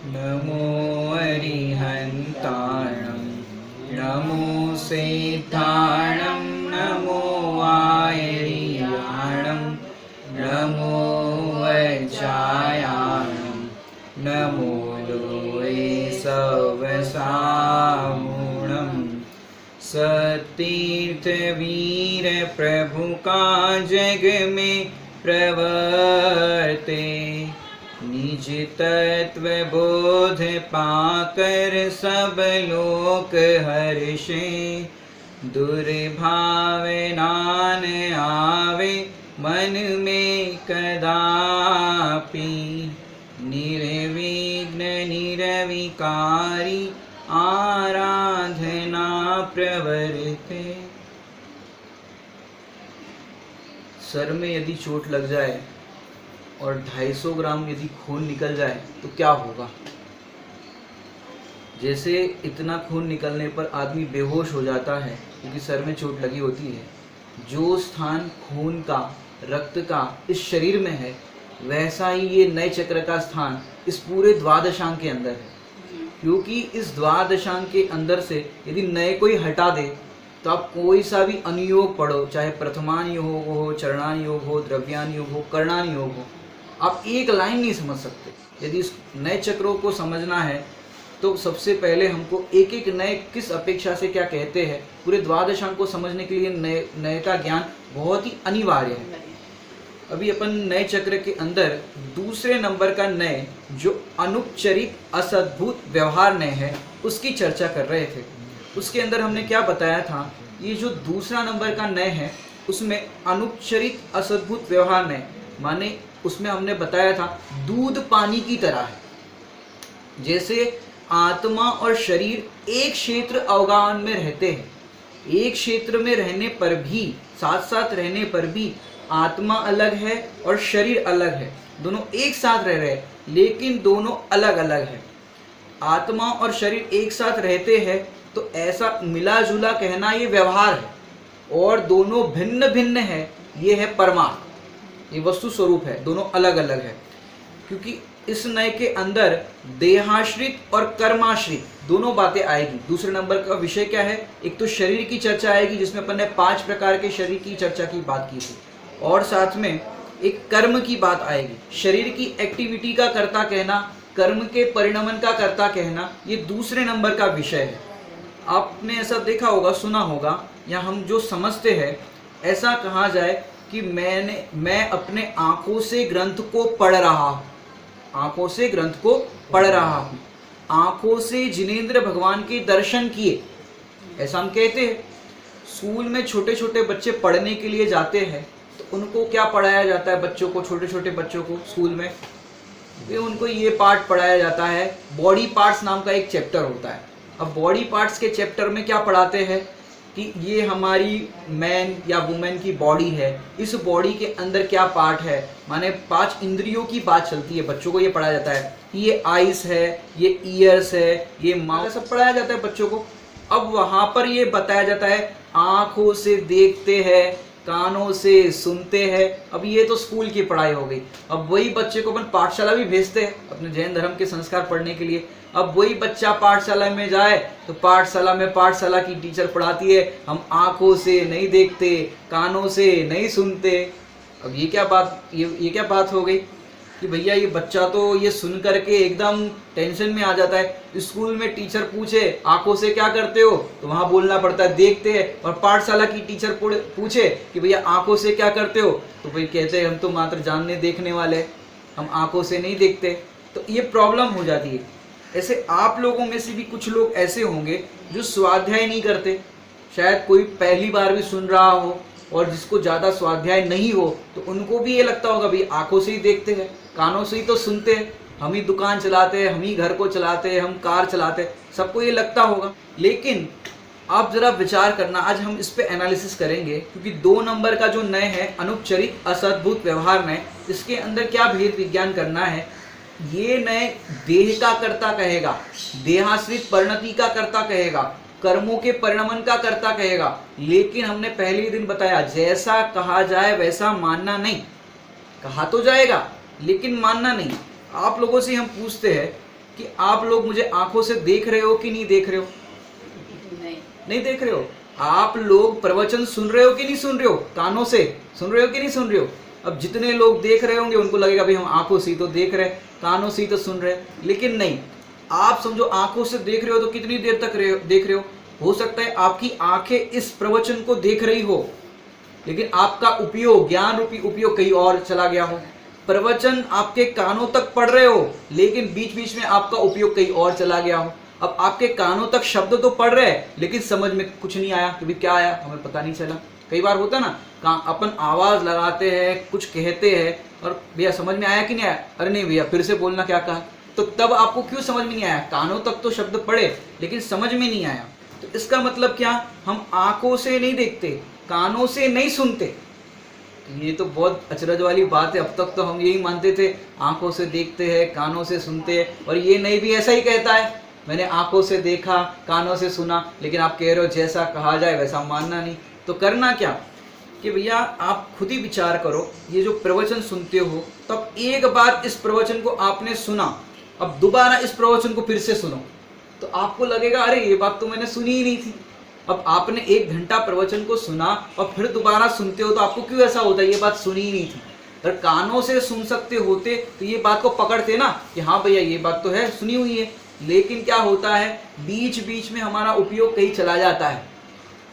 नमो अरिहन्ताणं नमो सिद्धाणं नमो आयर्याणं नमो वज्रायाणं नमो लोये सवसामूणं सतीर्थ वीर प्रभु का जग में प्रवर्ते निज तत्व बोध पाकर सब लोक हर्षे दुर्भावनान आवे मन में कदापि निर्विघ्न निर्विकारी आराधना प्रवर्ते। सर में यदि चोट लग जाए और 250 ग्राम यदि खून निकल जाए तो क्या होगा? जैसे इतना खून निकलने पर आदमी बेहोश हो जाता है क्योंकि सर में चोट लगी होती है, जो स्थान खून का रक्त का इस शरीर में है वैसा ही ये नए चक्र का स्थान इस पूरे द्वादशांग के अंदर है। क्योंकि इस द्वादशांग के अंदर से यदि नए कोई हटा दे तो आप कोई सा भी अनुयोग पढ़ो, चाहे प्रथमान योग हो, चरणान योग हो, द्रव्यान योग हो, कर्णान योग हो, आप एक लाइन नहीं समझ सकते। यदि इस नए चक्रों को समझना है तो सबसे पहले हमको एक एक नए किस अपेक्षा से क्या कहते हैं, पूरे द्वादशांग को समझने के लिए नए का ज्ञान बहुत ही अनिवार्य है। अभी अपन नए चक्र के अंदर दूसरे नंबर का नए जो अनुपचरित असद्भुत व्यवहार नए है उसकी चर्चा कर रहे थे। उसके अंदर हमने क्या बताया था, ये जो दूसरा नंबर का नए है उसमें अनुपचरित असद्भुत व्यवहार नए माने उसमें हमने बताया था दूध पानी की तरह है। जैसे आत्मा और शरीर एक क्षेत्र अवगाहन में रहते हैं, एक क्षेत्र में रहने पर भी, साथ साथ रहने पर भी आत्मा अलग है और शरीर अलग है, दोनों एक साथ रह रहे हैं लेकिन दोनों अलग अलग है। आत्मा और शरीर एक साथ रहते हैं तो ऐसा मिला जुला कहना ये व्यवहार है, और दोनों भिन्न भिन्न है ये है परमार्थ, ये वस्तु स्वरूप है, दोनों अलग अलग है। क्योंकि इस नए के अंदर देहाश्रित और कर्माश्रित दोनों बातें आएगी। दूसरे नंबर का विषय क्या है, एक तो शरीर की चर्चा आएगी जिसमें अपन ने 5 प्रकार के शरीर की चर्चा की बात की थी, और साथ में एक कर्म की बात आएगी। शरीर की एक्टिविटी का कर्ता कहना, कर्म के परिणमन का कर्ता कहना, ये दूसरे नंबर का विषय है। आपने ऐसा देखा होगा, सुना होगा, या हम जो समझते हैं ऐसा कहा जाए कि मैं अपने आंखों से ग्रंथ को पढ़ रहा हूँ, आंखों से ग्रंथ को पढ़ रहा हूँ, आंखों से जिनेंद्र भगवान के दर्शन किए, ऐसा हम कहते हैं। स्कूल में छोटे छोटे बच्चे पढ़ने के लिए जाते हैं तो उनको क्या पढ़ाया जाता है, बच्चों को, छोटे छोटे बच्चों को स्कूल में उनको ये पार्ट पढ़ाया जाता है, बॉडी पार्ट्स नाम का एक चैप्टर होता है। अब बॉडी पार्ट्स के चैप्टर में क्या पढ़ाते हैं कि ये हमारी मैन या वुमेन की बॉडी है, इस बॉडी के अंदर क्या पार्ट है, माने 5 इंद्रियों की बात चलती है, बच्चों को ये पढ़ाया जाता है। ये आइस है, ये ईयर्स है, ये माउथ, सब पढ़ाया जाता है बच्चों को। अब वहां पर ये बताया जाता है आंखों से देखते हैं, कानों से सुनते हैं। अब ये तो स्कूल की पढ़ाई हो गई। अब वही बच्चे को अपन पाठशाला भी भेजते हैं अपने जैन धर्म के संस्कार पढ़ने के लिए। अब वही बच्चा पाठशाला में जाए तो पाठशाला में पाठशाला की टीचर पढ़ाती है, हम आंखों से नहीं देखते, कानों से नहीं सुनते। अब ये क्या बात हो गई कि भैया ये बच्चा तो ये सुन करके एकदम टेंशन में आ जाता है। स्कूल में टीचर पूछे आंखों से क्या करते हो तो वहां बोलना पड़ता है देखते हैं, और पाठशाला की टीचर पूछे कि भैया आंखों से क्या करते हो तो भाई कहते हैं हम तो मात्र जानने देखने वाले, हम आंखों से नहीं देखते। तो ये प्रॉब्लम हो जाती है। ऐसे आप लोगों में से भी कुछ लोग ऐसे होंगे जो स्वाध्याय नहीं करते, शायद कोई पहली बार भी सुन रहा हो, और जिसको ज़्यादा स्वाध्याय नहीं हो तो उनको भी ये लगता होगा भाई आंखों से ही देखते हैं, कानों से ही तो सुनते हैं, हम ही दुकान चलाते हैं, हम ही घर को चलाते हैं, हम कार चलाते हैं, सबको ये लगता होगा। लेकिन आप जरा विचार करना, आज हम इस पे एनालिसिस करेंगे, क्योंकि 2 नंबर का जो नय है अनुपचरित असद्भुत व्यवहार नय, इसके अंदर क्या भेद विज्ञान करना है। ये नय देह का कर्ता कहेगा, देहाश्रित परिणति का कर्ता कहेगा, कर्मों के परिणमन का कर्ता कहेगा। लेकिन हमने पहले ही दिन बताया जैसा कहा जाए वैसा मानना नहीं, कहा तो जाएगा लेकिन मानना नहीं। आप लोगों से हम पूछते हैं कि आप लोग मुझे आंखों से देख रहे हो कि नहीं देख रहे हो? नहीं। नहीं देख रहे हो। आप लोग प्रवचन सुन रहे हो कि नहीं सुन रहे हो? कानों से सुन रहे हो कि नहीं सुन रहे हो? अब जितने लोग देख रहे होंगे उनको लगेगा भाई हम आंखों से ही तो देख रहे हैं, कानों से ही तो सुन रहे हैं, लेकिन नहीं। आप समझो आंखों से देख रहे हो तो कितनी देर तक देख रहे हो सकता है आपकी आंखें इस प्रवचन को देख रही हो, लेकिन आपका उपयोग, ज्ञान रूपी उपयोग कहीं और चला गया हो। प्रवचन आपके कानों तक पढ़ रहे हो, लेकिन बीच बीच में आपका उपयोग कहीं और चला गया हो। अब आपके कानों तक शब्द तो पढ़ रहे हैं, लेकिन समझ में कुछ नहीं आया, कभी क्या आया हमें पता नहीं चला। कई बार होता ना, अपन आवाज लगाते हैं, कुछ कहते हैं और भैया समझ में आया कि नहीं आया? अरे नहीं भैया फिर से बोलना क्या कहा। तो तब आपको क्यों समझ में नहीं आया? कानों तक तो शब्द पढ़े लेकिन समझ में नहीं आया। तो इसका मतलब क्या? हम आंखों से नहीं देखते, कानों से नहीं सुनते। ये तो बहुत अचरज वाली बात है। अब तक तो हम यही मानते थे आंखों से देखते हैं, कानों से सुनते हैं, और ये नहीं भी ऐसा ही कहता है, मैंने आंखों से देखा, कानों से सुना। लेकिन आप कह रहे हो जैसा कहा जाए वैसा मानना नहीं। तो करना क्या कि भैया आप खुद ही विचार करो, ये जो प्रवचन सुनते हो तब एक बार इस प्रवचन को आपने सुना, अब दोबारा इस प्रवचन को फिर से सुनो, तो आपको लगेगा अरे ये बात तो मैंने सुनी ही नहीं थी। अब आपने 1 घंटा प्रवचन को सुना और फिर दोबारा सुनते हो तो आपको क्यों ऐसा होता है? ये बात सुनी ही नहीं थी। अगर कानों से सुन सकते होते तो ये बात को पकड़ते ना कि हाँ भैया ये बात तो है, सुनी हुई है। लेकिन क्या होता है, बीच बीच में हमारा उपयोग कहीं चला जाता है।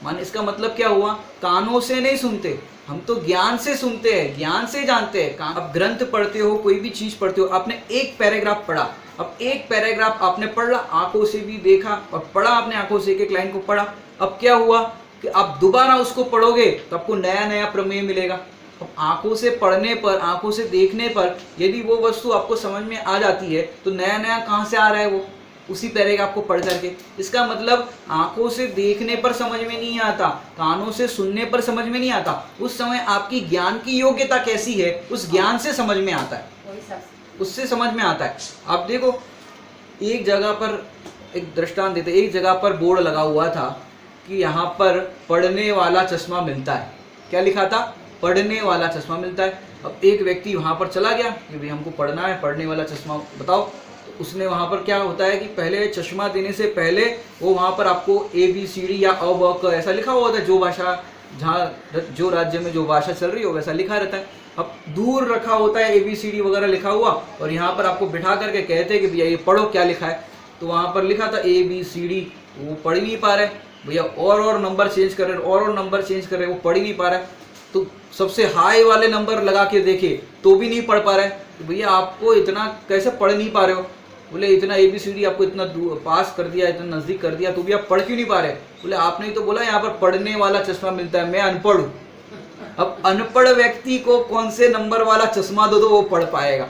मान इसका मतलब क्या हुआ? कानों से नहीं सुनते, हम तो ज्ञान से सुनते हैं, ज्ञान से जानते हैं। अब ग्रंथ पढ़ते हो, कोई भी चीज पढ़ते हो, आपने एक पैराग्राफ पढ़ा, अब एक पैराग्राफ आपने पढ़ा, आंखों से भी देखा और पढ़ा, आपने आंखों से एक लाइन को पढ़ा। अब क्या हुआ कि आप दोबारा उसको पढ़ोगे तो आपको नया नया प्रमेय मिलेगा। अब आंखों से पढ़ने पर, आंखों से देखने पर यदि वो वस्तु आपको समझ में आ जाती है तो नया नया कहाँ से आ रहा है? वो उसी पैराग्राफ को पढ़ करके। इसका मतलब आंखों से देखने पर समझ में नहीं आता, कानों से सुनने पर समझ में नहीं आता। उस समय आपकी ज्ञान की योग्यता कैसी है, उस ज्ञान से समझ में आता है, उससे समझ में आता है। आप देखो एक जगह पर, एक दृष्टांत देते, एक जगह पर बोर्ड लगा हुआ था कि यहाँ पर पढ़ने वाला चश्मा मिलता है। क्या लिखा था? पढ़ने वाला चश्मा मिलता है। अब एक व्यक्ति वहाँ पर चला गया कि भाई हमको पढ़ना है, पढ़ने वाला चश्मा बताओ। तो उसने वहाँ पर क्या होता है कि पहले चश्मा देने से पहले वो वहाँ पर आपको ABCD या अ ब क ऐसा लिखा हुआ होता है, जो भाषा जहाँ जो राज्य में जो भाषा चल रही हो वैसा लिखा रहता है। अब दूर रखा होता है ABCD वगैरह लिखा हुआ, और यहाँ पर आपको बिठा करके कहते हैं कि भैया ये पढ़ो क्या लिखा है। तो वहाँ पर लिखा था ABCD, वो पढ़ ही नहीं पा रहे भैया, और नंबर चेंज कर रहे, और नंबर चेंज कर रहे, वो पढ़ ही नहीं पा रहा है। तो सबसे हाई वाले नंबर लगा के देखे तो भी नहीं पढ़ पा रहे। तो भैया आपको इतना कैसे पढ़ नहीं पा रहे हो? बोले इतना ABCD आपको इतना पास कर दिया, इतना नज़दीक कर दिया, तो भी आप पढ़ क्यों नहीं पा रहे? बोले आपने ही तो बोला यहाँ पर पढ़ने वाला चश्मा मिलता है, मैं अनपढ़ हूँ। अब अनपढ़ व्यक्ति को कौन से नंबर वाला चश्मा दो तो वो पढ़ पाएगा?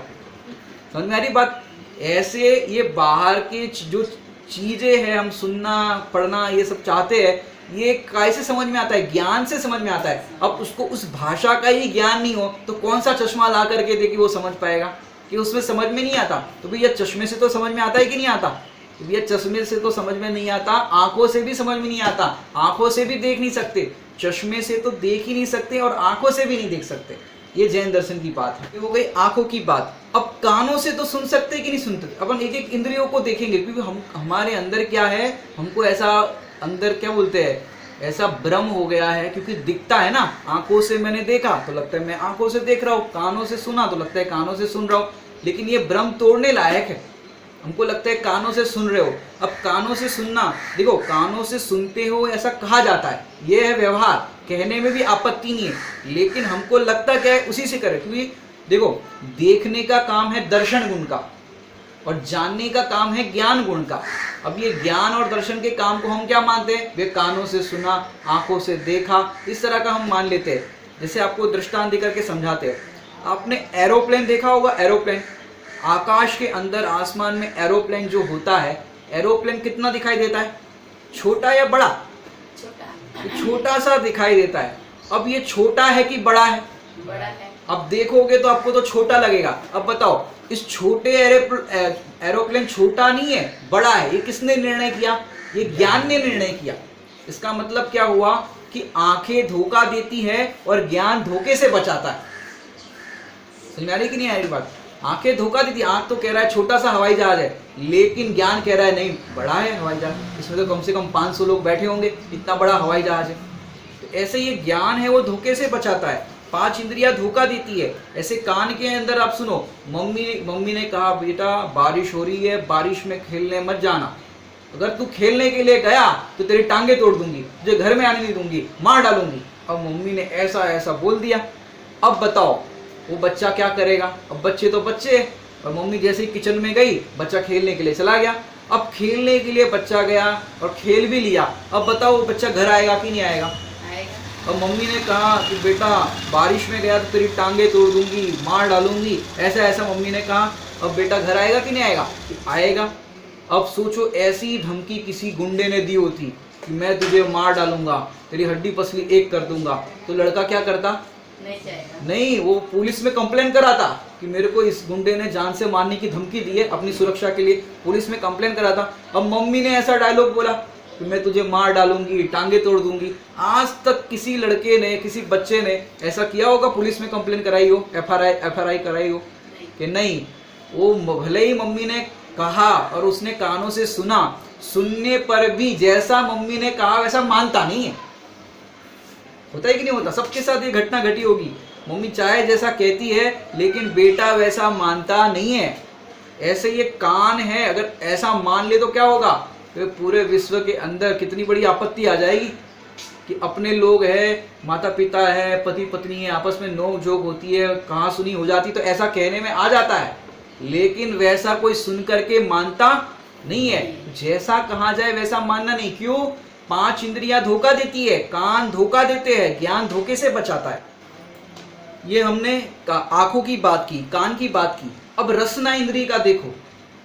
समझ में आ रही बात? ऐसे ये बाहर की जो चीजें हैं, हम सुनना पढ़ना ये सब चाहते हैं, ये कैसे समझ में आता है? ज्ञान से समझ में आता है। अब उसको उस भाषा का ही ज्ञान नहीं हो तो कौन सा चश्मा ला करके दे कि वो समझ पाएगा? कि उसमें समझ में नहीं आता। तो भैया चश्मे से तो समझ में आता है कि नहीं आता? तो भैया चश्मे से तो समझ में नहीं आता, आंखों से भी समझ में नहीं आता, आंखों से भी देख नहीं सकते, चश्मे से तो देख ही नहीं सकते और आंखों से भी नहीं देख सकते। ये जैन दर्शन की बात है। हो गई आंखों की बात। अब कानों से तो सुन सकते कि नहीं सुनते? अपन एक एक इंद्रियों को देखेंगे, क्योंकि हम हमारे अंदर क्या है, हमको ऐसा अंदर क्या बोलते हैं, ऐसा भ्रम हो गया है, क्योंकि दिखता है ना, आंखों से मैंने देखा तो लगता है मैं आंखों से देख रहा हूँ, कानों से सुना तो लगता है कानों से सुन रहा हूँ। लेकिन ये भ्रम तोड़ने लायक है। हमको लगता है कानों से सुन रहे हो। अब कानों से सुनना, देखो कानों से सुनते हो ऐसा कहा जाता है, ये है व्यवहार, कहने में भी आपत्ति नहीं है, लेकिन हमको लगता क्या है उसी से करें। क्योंकि देखो देखने का काम है दर्शन गुण का और जानने का काम है ज्ञान गुण का। अब ये ज्ञान और दर्शन के काम को हम क्या मानते हैं? वे कानों से सुना, आंखों से देखा, इस तरह का हम मान लेते हैं। जैसे आपको दृष्टांत देकर के समझाते हैं। आपने एरोप्लेन देखा होगा, एरोप्लेन आकाश के अंदर, आसमान में एरोप्लेन जो होता है, एरोप्लेन कितना दिखाई देता है? छोटा या बड़ा? छोटा सा दिखाई देता है। अब ये छोटा है कि बड़ा है? बड़ा है। अब देखोगे तो आपको तो छोटा लगेगा। अब बताओ इस छोटे एरोप्लेन छोटा नहीं है, बड़ा है, ये किसने निर्णय किया? ये ज्ञान ने निर्णय किया। इसका मतलब क्या हुआ कि आंखें धोखा देती है और ज्ञान धोखे से बचाता है। समझ में आ रही कि नहीं आ रही बात? आंखें धोखा देती, आंख तो कह रहा है छोटा सा हवाई जहाज है, लेकिन ज्ञान कह रहा है नहीं बड़ा है हवाई जहाज, इसमें तो कम से कम 500 लोग बैठे होंगे, इतना बड़ा हवाई जहाज है। तो ऐसे ये ज्ञान है वो धोखे से बचाता है, 5 इंद्रियां धोखा देती है। ऐसे कान के अंदर आप सुनो, मम्मी ने कहा बेटा बारिश हो रही है, बारिश में खेलने मत जाना, अगर तू खेलने के लिए गया तो तेरी टांगे तोड़ दूंगी, तुझे घर में आने नहीं दूंगी, मार डालूंगी। अब मम्मी ने ऐसा ऐसा बोल दिया, अब बताओ वो बच्चा क्या करेगा? अब बच्चे तो बच्चे, और मम्मी जैसे ही किचन में गई, बच्चा खेलने के लिए चला गया। अब खेलने के लिए बच्चा गया और खेल भी लिया, अब बताओ वो बच्चा घर आएगा कि नहीं आएगा? आएगा। अब मम्मी ने कहा कि बेटा बारिश में गया तो तेरी टांगे तोड़ दूंगी, मार डालूंगी, ऐसा ऐसा मम्मी ने कहा। अब बेटा घर आएगा कि नहीं आएगा? आएगा। अब सोचो ऐसी धमकी किसी गुंडे ने दी होती कि मैं तुझे मार डालूंगा, तेरी हड्डी पसली एक कर दूंगा, तो लड़का क्या करता? नहीं जाएगा। नहीं, वो पुलिस में कंप्लेन कराता कि मेरे को इस गुंडे ने जान से मारने की धमकी दी है, अपनी सुरक्षा के लिए पुलिस में कंप्लेन कराता। अब मम्मी ने ऐसा डायलॉग बोला कि मैं तुझे मार डालूंगी, टांगे तोड़ दूंगी। आज तक किसी लड़के ने, किसी बच्चे ने ऐसा किया होगा, पुलिस में कंप्लेन कराई हो, एफआरआई कराई हो कि नहीं? वो भले ही मम्मी ने कहा और उसने कानों से सुना, सुनने पर भी जैसा मम्मी ने कहा वैसा मानता नहीं है। होता है कि नहीं होता? सबके साथ ये घटना घटी होगी, मम्मी चाहे जैसा कहती है लेकिन बेटा वैसा मानता नहीं है। ऐसे ये कान है, अगर ऐसा मान ले तो क्या होगा? तो पूरे विश्व के अंदर कितनी बड़ी आपत्ति आ जाएगी कि अपने लोग है, माता पिता है, पति पत्नी है, आपस में नोक झोंक होती है, कहाँ सुनी हो जाती, तो ऐसा कहने में आ जाता है, लेकिन वैसा कोई सुन करके मानता नहीं है। जैसा कहा जाए वैसा मानना नहीं। क्यों? 5 इंद्रियां धोखा देती है, कान धोखा देते हैं, ज्ञान धोखे से बचाता है। ये हमने आंखों की बात की, कान की बात की। अब रसना इंद्रिय का देखो,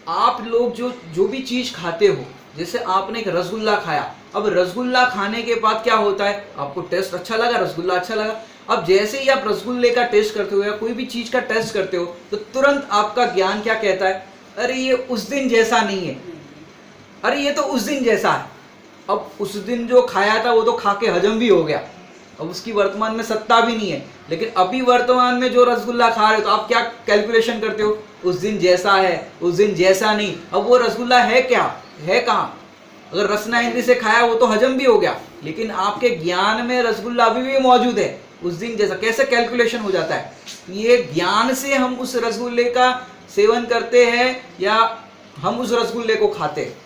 आप लोग जो भी चीज खाते हो, जैसे आपने एक रसगुल्ला खाया, अब रसगुल्ला खाने के बाद क्या होता है? आपको टेस्ट अच्छा लगा, रसगुल्ला अच्छा लगा। अब जैसे ही आप रसगुल्ले का टेस्ट करते हो या कोई भी चीज का टेस्ट करते हो, तो तुरंत आपका ज्ञान क्या कहता है? अरे ये उस दिन जैसा नहीं है, अरे ये तो उस दिन जैसा है। अब उस दिन जो खाया था वो तो खा के हजम भी हो गया, अब उसकी वर्तमान में सत्ता भी नहीं है। लेकिन अभी वर्तमान में जो रसगुल्ला खा रहे हो, तो आप क्या कैलकुलेशन करते हो? उस दिन जैसा है, उस दिन जैसा नहीं। अब वो रसगुल्ला है क्या, है कहाँ? अगर रसना इंद्रिय से खाया वो तो हजम भी हो गया, लेकिन आपके ज्ञान में रसगुल्ला अभी भी मौजूद है, उस दिन जैसा। कैसे कैलकुलेशन हो जाता है? ये ज्ञान से हम उस रसगुल्ले का सेवन करते हैं या हम उस रसगुल्ले को खाते हैं,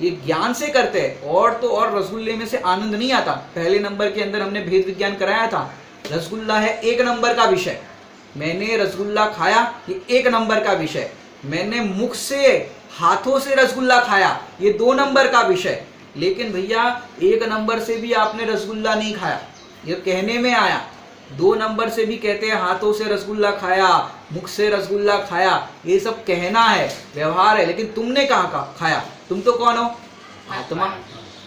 ये ज्ञान से करते हैं। और तो और रसगुल्ले में से आनंद नहीं आता। पहले नंबर के अंदर हमने भेद विज्ञान कराया था, रसगुल्ला है 1 नंबर का विषय। मैंने रसगुल्ला खाया, ये 1 नंबर का विषय। मैंने मुख से, हाथों से रसगुल्ला खाया, ये 2 नंबर का विषय। लेकिन भैया 1 नंबर से भी आपने रसगुल्ला नहीं खाया, ये कहने में आया। 2 नंबर से भी कहते हैं हाथों से रसगुल्ला खाया, मुख से रसगुल्ला खाया, ये सब कहना है, व्यवहार है। लेकिन तुमने कहाँ खाया? तुम तो कौन हो? आत्मा।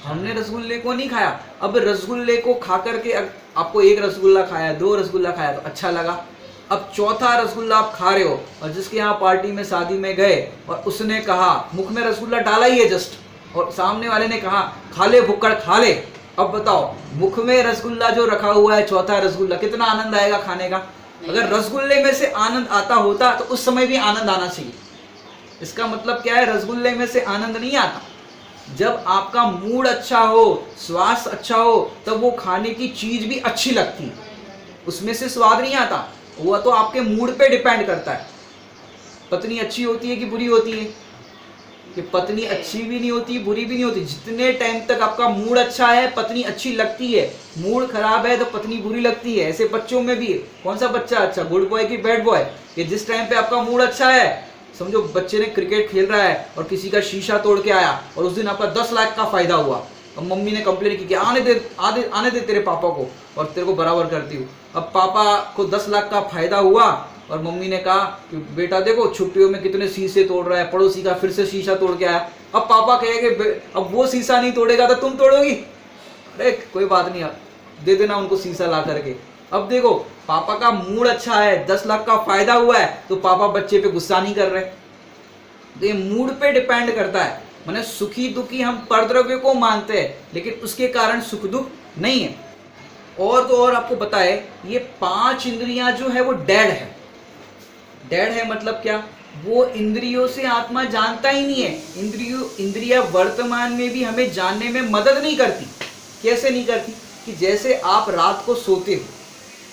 हमने रसगुल्ले को नहीं खाया। अब रसगुल्ले को खा करके आपको 1 रसगुल्ला खाया, 2 रसगुल्ला खाया तो अच्छा लगा। अब 4था रसगुल्ला आप खा रहे हो, और जिसके यहाँ पार्टी में, शादी में गए और उसने कहा, मुख में रसगुल्ला डाला ही है जस्ट, और सामने वाले ने कहा खा ले भुक्कड़ खा ले। अब बताओ, मुख में रसगुल्ला जो रखा हुआ है, 4था रसगुल्ला, कितना आनंद आएगा खाने का? अगर रसगुल्ले में से आनंद आता होता तो उस समय भी आनंद आना चाहिए। इसका मतलब क्या है? रसगुल्ले में से आनंद नहीं आता। जब आपका मूड अच्छा हो, स्वास्थ्य अच्छा हो, तब वो खाने की चीज भी अच्छी लगती है, उसमें से स्वाद नहीं आता। वो तो आपके मूड पे डिपेंड करता है। पत्नी अच्छी होती है कि बुरी होती है? कि पत्नी अच्छी भी नहीं होती, बुरी भी नहीं होती। जितने टाइम तक आपका मूड अच्छा है, पत्नी अच्छी लगती है। मूड खराब है तो पत्नी बुरी लगती है। ऐसे बच्चों में भी कौन सा बच्चा अच्छा, गुड बॉय की बैड बॉय? कि जिस टाइम पे आपका मूड अच्छा है, समझो बच्चे ने क्रिकेट खेल रहा है और किसी का शीशा तोड़ के आया, और उस दिन आपका 10 लाख का फायदा हुआ, और मम्मी ने कंप्लेन की कि आने दे तेरे पापा को, और तेरे को बराबर करती हूँ। अब पापा को 10 लाख का फायदा हुआ, और मम्मी ने कहा कि बेटा देखो छुट्टियों में कितने शीशे तोड़ रहा है, पड़ोसी का फिर से शीशा तोड़ के आया। अब पापा कहेंगे अब वो शीशा नहीं तोड़ेगा तो तुम तोड़ोगी? अरे कोई बात नहीं, दे देना उनको शीशा ला करके। अब देखो पापा का मूड अच्छा है, 10 लाख का फायदा हुआ है, तो पापा बच्चे पे गुस्सा नहीं कर रहे। तो ये मूड पे डिपेंड करता है। माने सुखी दुखी हम परद्रव्य को मानते हैं, लेकिन उसके कारण सुख दुख नहीं है। और तो और आपको बताए, ये 5 इंद्रियां जो है वो डेड है। डेड है मतलब क्या? वो इंद्रियों से आत्मा जानता ही नहीं है। इंद्रिया वर्तमान में भी हमें जानने में मदद नहीं करती। कैसे नहीं करती? कि जैसे आप रात को सोते हो,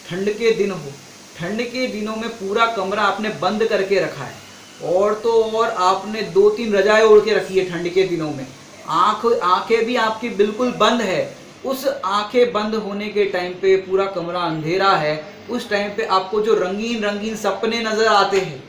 ठंड के दिन हो, ठंड के दिनों में पूरा कमरा आपने बंद करके रखा है, और तो और आपने 2-3 रजाएं ओढ़ के रखी है ठंड के दिनों में, आंखें भी आपकी बिल्कुल बंद है। उस आंखें बंद होने के टाइम पे पूरा कमरा अंधेरा है, उस टाइम पे आपको जो रंगीन रंगीन सपने नजर आते हैं,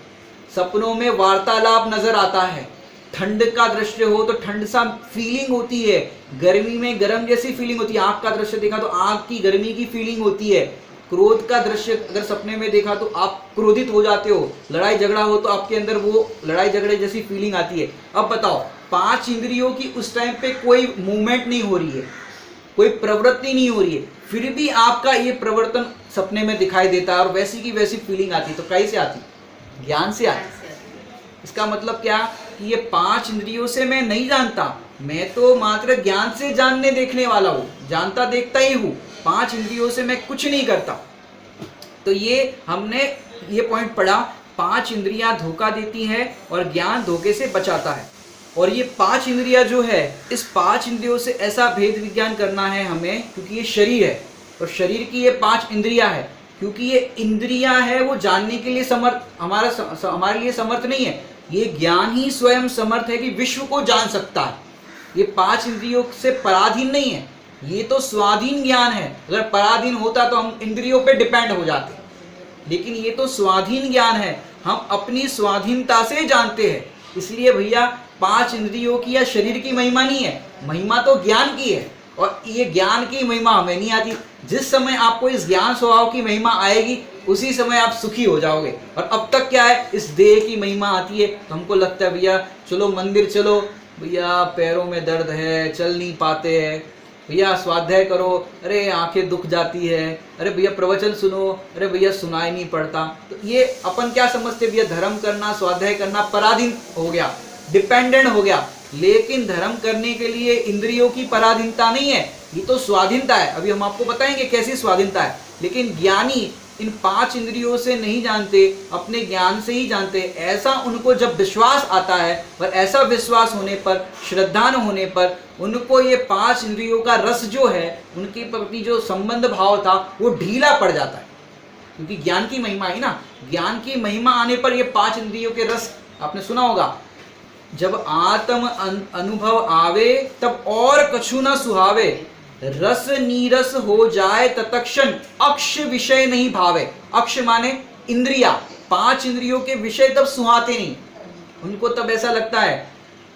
सपनों में वार्तालाप नजर आता है, ठंड का दृश्य हो तो ठंड सा फीलिंग होती है, गर्मी में गर्म जैसी फीलिंग होती है, आग का दृश्य देखा तो आग की गर्मी की फीलिंग होती है, क्रोध का दृश्य अगर सपने में देखा तो आप क्रोधित हो जाते हो, लड़ाई झगड़ा हो तो आपके अंदर वो लड़ाई झगड़े जैसी फीलिंग आती है। अब बताओ, 5 इंद्रियों की उस टाइम पे कोई मूवमेंट नहीं हो रही है, कोई प्रवृत्ति नहीं हो रही है, फिर भी आपका ये प्रवर्तन सपने में दिखाई देता है और वैसी की वैसी फीलिंग आती है। तो कैसे आती? ज्ञान से आती। इसका मतलब क्या? कि ये 5 इंद्रियों से मैं नहीं जानता, मैं तो मात्र ज्ञान से जानने देखने वाला हूँ, जानता देखता ही हूँ, 5 इंद्रियों से मैं कुछ नहीं करता। तो ये हमने ये पॉइंट पढ़ा, 5 इंद्रियां धोखा देती हैं और ज्ञान धोखे से बचाता है। और ये 5 इंद्रियां जो है, इस 5 इंद्रियों से ऐसा भेद विज्ञान करना है हमें, क्योंकि ये शरीर है और शरीर की ये 5 इंद्रियां है, क्योंकि ये इंद्रियां है वो जानने के लिए समर्थ, हमारे लिए समर्थ नहीं है। ये ज्ञान ही स्वयं समर्थ है कि विश्व को जान सकता है। ये 5 इंद्रियों से पराधीन नहीं है, ये तो स्वाधीन ज्ञान है। अगर पराधीन होता तो हम इंद्रियों पे डिपेंड हो जाते, लेकिन ये तो स्वाधीन ज्ञान है, हम अपनी स्वाधीनता से जानते हैं। इसलिए भैया 5 इंद्रियों की या शरीर की महिमा नहीं है, महिमा तो ज्ञान की है, और ये ज्ञान की महिमा हमें नहीं आती। जिस समय आपको इस ज्ञान स्वभाव की महिमा आएगी, उसी समय आप सुखी हो जाओगे। और अब तक क्या है, इस देह की महिमा आती है तो हमको लगता है भैया चलो मंदिर चलो, भैया पैरों में दर्द है, चल नहीं पाते हैं, भैया स्वाध्याय करो, अरे आंखें दुख जाती है, अरे भैया प्रवचन सुनो, अरे भैया सुनाई नहीं पड़ता। तो ये अपन क्या समझते, भैया धर्म करना, स्वाध्याय करना पराधीन हो गया, डिपेंडेंट हो गया। लेकिन धर्म करने के लिए इंद्रियों की पराधीनता नहीं है, ये तो स्वाधीनता है। अभी हम आपको बताएंगे कैसी स्वाधीनता है। लेकिन ज्ञानी इन 5 इंद्रियों से नहीं जानते, अपने ज्ञान से ही जानते। ऐसा उनको जब विश्वास आता है, और ऐसा विश्वास होने पर, श्रद्धा न होने पर, उनको ये 5 इंद्रियों का रस जो है, उनके प्रति जो संबंध भाव था वो ढीला पड़ जाता है, क्योंकि ज्ञान की महिमा है ना। ज्ञान की महिमा आने पर ये 5 इंद्रियों के रस, आपने सुना होगा, जब आत्म अनुभव आवे तब और कछु न सुहावे, रस नीरस हो जाए तत्क्षण अक्ष विषय नहीं भावे। अक्ष माने इंद्रिया, 5 इंद्रियों के विषय तब सुहाते नहीं, उनको तब ऐसा लगता है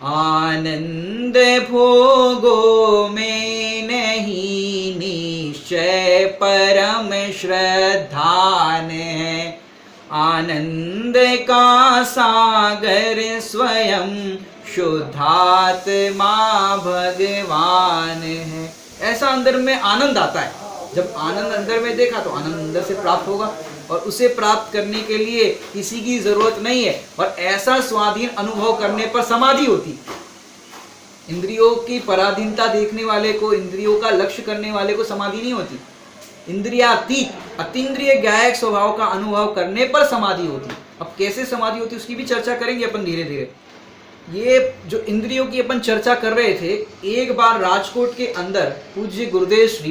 आनंद भोगों में नहीं निश्चय परम श्रद्धान है, आनंद का सागर स्वयं शुद्धात्मा भगवान है। ऐसा अंदर में आनंद आता है। जब आनंद अंदर में देखा तो आनंद अंदर से प्राप्त होगा, और उसे प्राप्त करने के लिए किसी की जरूरत नहीं है। और ऐसा स्वाधीन अनुभव करने पर समाधि होती। इंद्रियों की पराधीनता देखने वाले को, इंद्रियों का लक्ष्य करने वाले को समाधि नहीं होती। इंद्रियातीत, अतीन्द्रिय गायक स्वभाव का अनुभव करने पर समाधि होती। अब कैसे समाधि होती उसकी भी चर्चा करेंगे अपन धीरे धीरे। ये जो इंद्रियों की अपन चर्चा कर रहे थे, एक बार राजकोट के अंदर पूज्य गुरुदेव श्री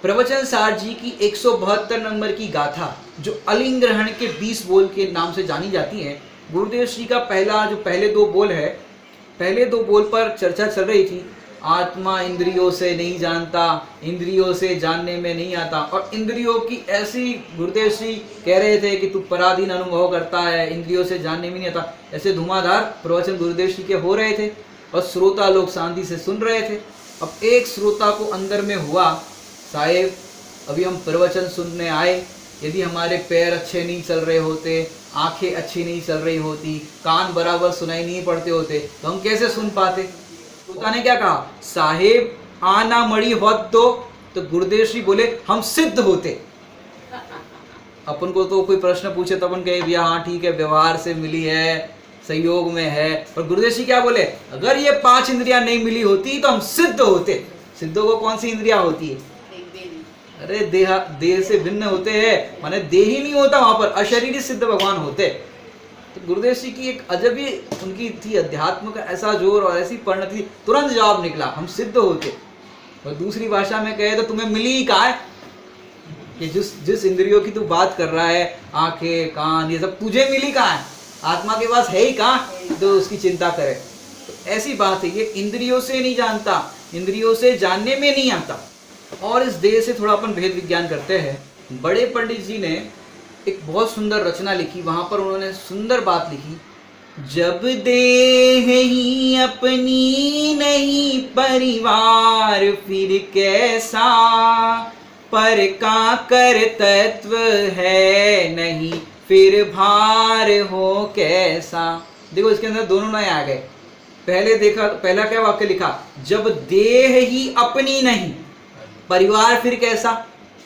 प्रवचन सार जी की 172 नंबर की गाथा, जो अलिंग ग्रहण के 20 बोल के नाम से जानी जाती है, गुरुदेव श्री का पहले 2 बोल है, पहले 2 बोल पर चर्चा चल रही थी। आत्मा इंद्रियों से नहीं जानता, इंद्रियों से जानने में नहीं आता, और इंद्रियों की ऐसी गुरुदेव श्री कह रहे थे कि तू पराधीन अनुभव करता है, इंद्रियों से जानने में नहीं आता। ऐसे धुआंधार प्रवचन गुरुदेव श्री के हो रहे थे और श्रोता लोग शांति से सुन रहे थे। अब एक श्रोता को अंदर में हुआ, साहेब अभी हम प्रवचन सुनने आए, यदि हमारे पैर अच्छे नहीं चल रहे होते, आंखें अच्छी नहीं चल रही होती, कान बराबर सुनाई नहीं पड़ते होते, तो हम कैसे सुन पाते। श्रोता ने क्या कहा, साहेब आना मड़ी होत तो गुरुदेव श्री बोले हम सिद्ध होते। अपन को तो कोई प्रश्न पूछे तो अपन कहे भैया हाँ ठीक है, व्यवहार से मिली है, सहयोग में है। और गुरुदेव श्री क्या बोले, अगर ये 5 इंद्रियां नहीं मिली होती तो हम सिद्ध होते। सिद्धों को कौन सी इंद्रियां होती है? अरे देह से भिन्न होते हैं, माने देह ही नहीं होता वहां पर, अशरीरी सिद्ध भगवान होते। तो गुरुदेव जी की एक अजब ही उनकी थी अध्यात्म का ऐसा जोर और ऐसी परिणति, तुरंत जवाब निकला, हम सिद्ध होते। और दूसरी भाषा में कहे तो तुम्हें मिली ही कहाँ है कि जिस इंद्रियों की तू बात कर रहा है, आंखें कान ये सब तुझे मिली कहाँ है, आत्मा के पास है ही कहाँ तो उसकी चिंता करे। तो ऐसी बात है, ये इंद्रियों से नहीं जानता, इंद्रियों से जानने में नहीं आता। और इस देह से थोड़ा अपन भेद विज्ञान करते हैं। बड़े पंडित जी ने एक बहुत सुंदर रचना लिखी, वहां पर उन्होंने सुंदर बात लिखी, जब देह ही अपनी नहीं परिवार फिर कैसा, पर का कर तत्व है नहीं फिर भार हो कैसा। देखो इसके अंदर दोनों नए आ गए। पहला क्या वाक्य लिखा, जब देह ही अपनी नहीं परिवार फिर कैसा।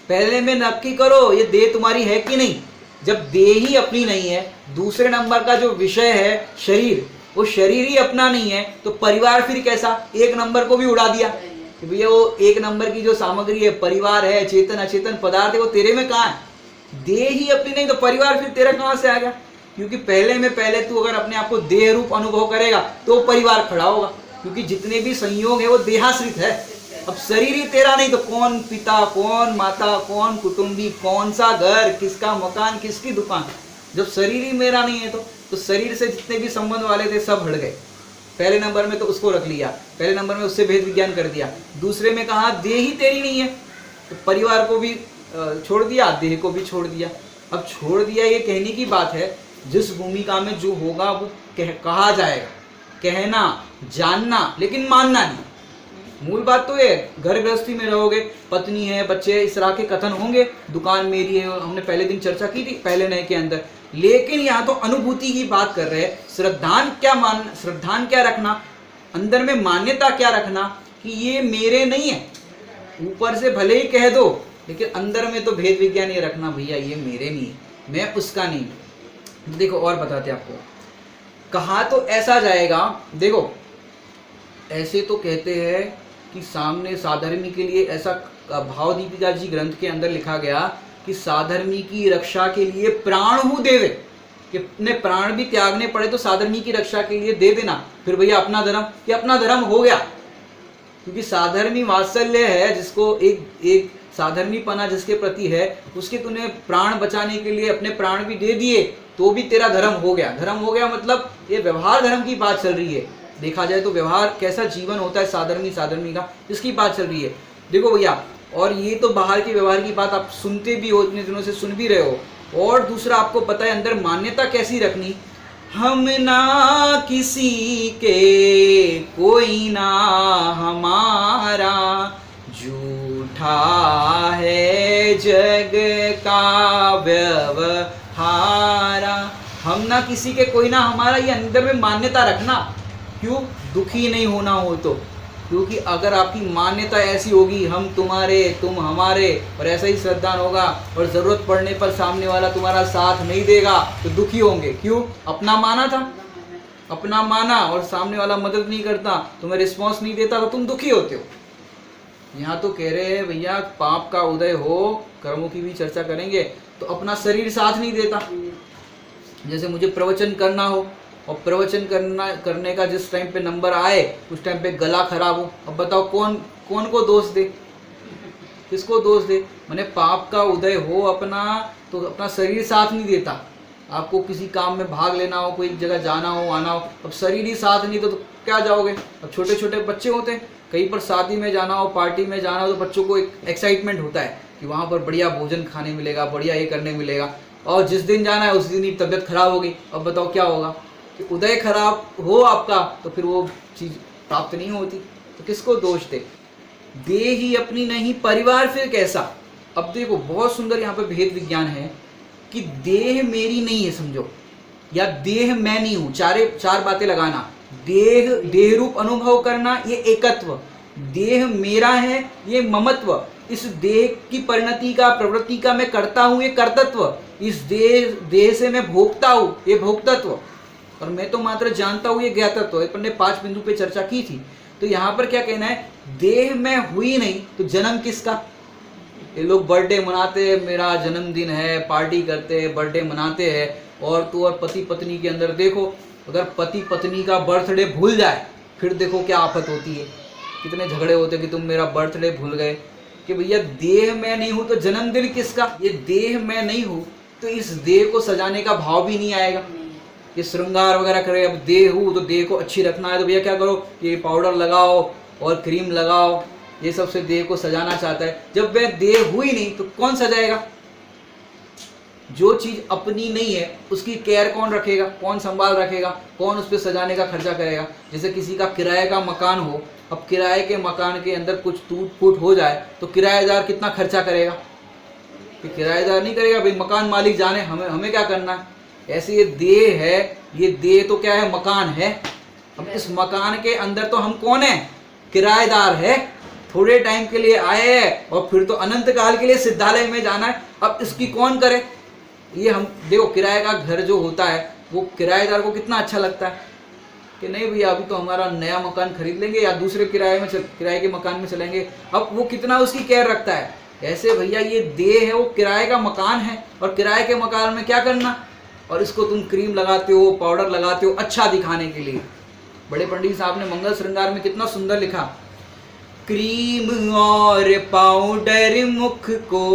पहले में नक्की करो ये देह तुम्हारी है कि नहीं। जब देह ही अपनी नहीं है, दूसरे नंबर का जो विषय है शरीर, वो शरीर ही अपना नहीं है, तो परिवार फिर कैसा। एक नंबर को भी उड़ा दिया कि भैया वो एक नंबर की जो सामग्री है, परिवार है, चेतन अचेतन पदार्थ है, वो तेरे में कहाँ है। देह ही अपनी नहीं तो परिवार फिर तेरा कहाँ से आ गया। क्योंकि पहले तू अगर अपने आप को देह रूप अनुभव करेगा तो परिवार खड़ा होगा, क्योंकि जितने भी संयोग है वो देहाश्रित है। अब शरीर ही तेरा नहीं तो कौन पिता, कौन माता, कौन कुटुंबी, कौन सा घर, किसका मकान, किसकी दुकान। जब शरीर ही मेरा नहीं है तो शरीर से जितने भी संबंध वाले थे सब हट गए। पहले नंबर में तो उसको रख लिया, पहले नंबर में उससे भेद विज्ञान कर दिया। दूसरे में कहा देह ही तेरी नहीं है, तो परिवार को भी छोड़ दिया, देह को भी छोड़ दिया। अब छोड़ दिया ये कहने की बात है, जिस भूमिका में जो होगा वो कहा जाएगा, कहना जानना, लेकिन मानना नहीं। मूल बात तो ये, घर गृहस्थी में रहोगे, पत्नी है, बच्चे, इस तरह के कथन होंगे, दुकान मेरी है, हमने पहले दिन चर्चा की थी पहले नए के अंदर। लेकिन यहाँ तो अनुभूति की बात कर रहे हैं। श्रद्धान क्या रखना, अंदर में मान्यता क्या रखना कि ये मेरे नहीं है। ऊपर से भले ही कह दो, लेकिन अंदर में तो भेद विज्ञान ये रखना, भैया ये मेरे नहीं है, मैं उसका नहीं। देखो और बताते आपको, कहा तो ऐसा जाएगा। देखो ऐसे तो कहते हैं कि सामने साधर्मी के लिए ऐसा भाव दीपिका जी ग्रंथ के अंदर लिखा गया कि साधर्मी की रक्षा के लिए प्राण हूँ देवे, कि अपने प्राण भी त्यागने पड़े तो साधर्मी की रक्षा के लिए दे देना। फिर भैया अपना धर्म, ये अपना धर्म हो गया, क्योंकि साधर्मी वात्सल्य है, जिसको एक साधर्मी पना जिसके प्रति है, उसके तूने प्राण बचाने के लिए अपने प्राण भी दे दिए तो भी तेरा धर्म हो गया। धर्म हो गया मतलब ये व्यवहार धर्म की बात चल रही है। देखा जाए तो व्यवहार कैसा जीवन होता है साधर्मी का, इसकी बात चल रही है। देखो भैया, और ये तो बाहर के व्यवहार की बात आप सुनते भी हो, इतने दिनों से सुन भी रहे हो। और दूसरा आपको पता है अंदर मान्यता कैसी रखनी, हम ना किसी के कोई ना हमारा, झूठा है जग का व्यवहारा। हम ना किसी के कोई ना हमारा, ये अंदर में मान्यता रखना। क्यों? दुखी नहीं होना हो तो, क्योंकि अगर आपकी मान्यता ऐसी होगी हम तुम्हारे तुम हमारे, और ऐसा ही श्रद्धान होगा और ज़रूरत पड़ने पर सामने वाला तुम्हारा साथ नहीं देगा तो दुखी होंगे। क्यों? अपना माना था, अपना माना और सामने वाला मदद नहीं करता, तुम्हें रिस्पॉन्स नहीं देता तो तुम दुखी होते हो। यहाँ तो कह रहे हैं भैया पाप का उदय हो, कर्मों की भी चर्चा करेंगे, तो अपना शरीर साथ नहीं देता। जैसे मुझे प्रवचन करना हो और प्रवचन करने का जिस टाइम पे नंबर आए उस टाइम पे गला खराब हो, अब बताओ कौन को दोष दे, किसको दोष दे। मैंने पाप का उदय हो अपना, तो अपना शरीर साथ नहीं देता। आपको किसी काम में भाग लेना हो, कोई जगह जाना हो आना हो, अब शरीर ही साथ नहीं तो क्या जाओगे। अब छोटे छोटे बच्चे होते हैं, कहीं पर शादी में जाना हो, पार्टी में जाना हो, तो बच्चों को एक एक्साइटमेंट होता है कि वहाँ पर बढ़िया भोजन खाने मिलेगा, बढ़िया ये करने मिलेगा। और जिस दिन जाना है उस दिन ही तबीयत खराब हो गई, अब बताओ क्या होगा। कि उदय खराब हो आपका तो फिर वो चीज़ प्राप्त नहीं होती, तो किसको दोष दे। देह ही अपनी नहीं परिवार फिर कैसा। अब देखो बहुत सुंदर यहाँ पे भेद विज्ञान है कि देह मेरी नहीं है समझो, या देह मैं नहीं हूँ, चार बातें लगाना। देह रूप अनुभव करना ये एकत्व, देह मेरा है ये ममत्व, इस देह की परिणति का प्रवृत्ति का मैं करता हूँ ये कर्तृत्व, इस देह से मैं भोगता हूँ ये भोक्तत्व, और मैं तो मात्र जानता हूँ ये ज्ञातत्व। अपन ने 5 बिंदु पे चर्चा की थी। तो यहाँ पर क्या कहना है, देह में हुई नहीं तो जन्म किसका। ये लोग बर्थडे मनाते हैं, मेरा जन्मदिन है, पार्टी करते हैं, बर्थडे मनाते हैं। और तो और पति पत्नी के अंदर देखो, अगर पति पत्नी का बर्थडे भूल जाए फिर देखो क्या आफत होती है। कितने झगड़े होते हैं कि तुम मेरा बर्थडे भूल गए। कि भैया देह में नहीं हूँ तो जन्मदिन किसका? ये देह में नहीं हूँ तो इस देह को सजाने का भाव भी नहीं आएगा। ये श्रृंगार वगैरह करे, अब देह हूँ तो देह को अच्छी रखना है तो भैया क्या करो, ये पाउडर लगाओ और क्रीम लगाओ, ये सब से देह को सजाना चाहता है। जब वह देह हुई नहीं तो कौन सजाएगा? जो चीज अपनी नहीं है उसकी केयर कौन रखेगा, कौन संभाल रखेगा, कौन उस पर सजाने का खर्चा करेगा? जैसे किसी का किराए का मकान हो, अब किराए के मकान के अंदर कुछ टूट फूट हो जाए तो किराएदार कितना खर्चा करेगा? कि किराएदार नहीं करेगा, भाई मकान मालिक जाने, हमें क्या करना है। ऐसे ये देह है, ये देह तो क्या है, मकान है। अब इस मकान के अंदर तो हम कौन है? किराएदार है। थोड़े टाइम के लिए आए हैं और फिर तो अनंत काल के लिए सिद्धालय में जाना है। अब इसकी कौन करे? ये हम देखो, किराए का घर जो होता है वो किराएदार को कितना अच्छा लगता है कि नहीं भैया अभी तो हमारा नया मकान खरीद लेंगे या दूसरे किराए के मकान में चलेंगे। अब वो कितना उसकी केयर रखता है। ऐसे भैया ये देह है, वो किराए का मकान है और किराए के मकान में क्या करना, और इसको तुम क्रीम लगाते हो, पाउडर लगाते हो अच्छा दिखाने के लिए। बड़े पंडित साहब ने मंगल श्रृंगार में कितना सुंदर लिखा, क्रीम और पाउडर मुख को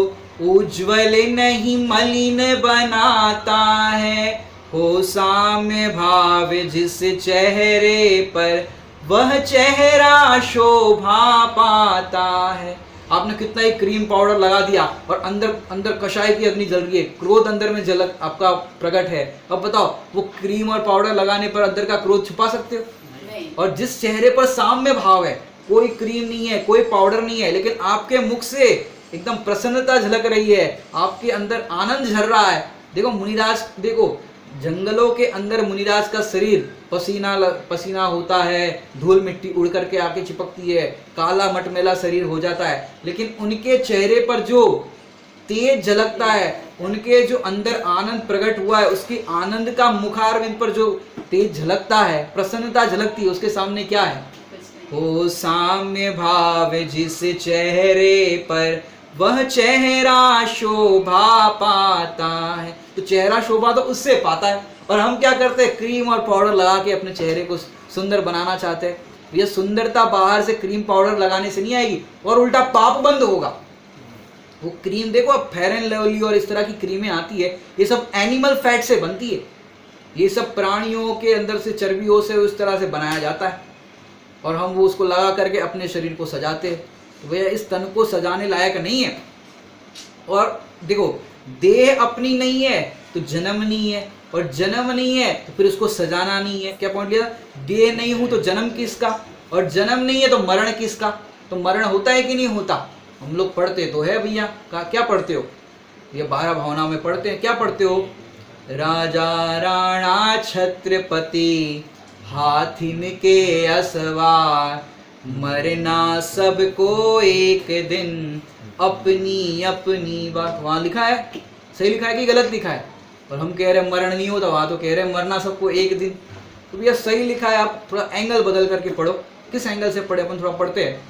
उज्ज्वल नहीं मलिन बनाता है, हो साम्य भाव जिस चेहरे पर वह चेहरा शोभा पाता है। आपने कितना ही क्रीम पाउडर लगा दिया और अंदर अंदर कषाय की अग्नि जल रही है, क्रोध अंदर में झलक आपका प्रकट है। अब बताओ वो क्रीम और पाउडर लगाने पर अंदर का क्रोध छुपा सकते हो? नहीं। और जिस चेहरे पर साम्य भाव है, कोई क्रीम नहीं है, कोई पाउडर नहीं है, लेकिन आपके मुख से एकदम प्रसन्नता झलक रही है, आपके अंदर आनंद झर रहा है। देखो मुनिराज, देखो जंगलों के अंदर मुनिराज का शरीर पसीना होता है, धूल मिट्टी उड़ करके आके चिपकती है, काला मटमैला शरीर हो जाता है, लेकिन उनके चेहरे पर जो तेज झलकता है, उनके जो अंदर आनंद प्रकट हुआ है, उसकी आनंद का मुखारविंद पर जो तेज झलकता है, प्रसन्नता झलकती है, उसके सामने क्या है? हो साम्य भाव जिस चेहरे पर वह चेहरा शोभा पाता है। तो चेहरा शोभा तो उससे पाता है, और हम क्या करते हैं, क्रीम और पाउडर लगा के अपने चेहरे को सुंदर बनाना चाहते हैं। ये सुंदरता बाहर से क्रीम पाउडर लगाने से नहीं आएगी, और उल्टा पाप बंद होगा। वो क्रीम देखो, अब फेयर एंड लवली और इस तरह की क्रीमें आती है, ये सब एनिमल फैट से बनती है, ये सब प्राणियों के अंदर से चर्बियों से उस तरह से बनाया जाता है, और हम वो उसको लगा करके अपने शरीर को सजाते हैं। तो वह इस तन को सजाने लायक नहीं है। और देखो देह अपनी नहीं है तो जन्म नहीं है, और जन्म नहीं है तो फिर उसको सजाना नहीं है। क्या पॉइंट लिया? देह नहीं हूं तो जन्म किसका, और जन्म नहीं है तो मरण किसका? तो मरण होता है कि नहीं होता? हम लोग पढ़ते तो है भैया, क्या पढ़ते हो? ये 12 भावना में पढ़ते हैं। क्या पढ़ते हो? राजा राणा छत्रपति हाथिन के असवार, मरना सबको एक दिन अपनी अपनी बात। वहां लिखा है, सही लिखा है कि गलत लिखा है? और हम कह रहे हैं मरण नहीं होता, वहां तो कह रहे हैं मरना सबको एक दिन। तो भैया सही लिखा है, आप थोड़ा एंगल बदल करके पढ़ो। किस एंगल से पढ़े? अपन थोड़ा पढ़ते हैं।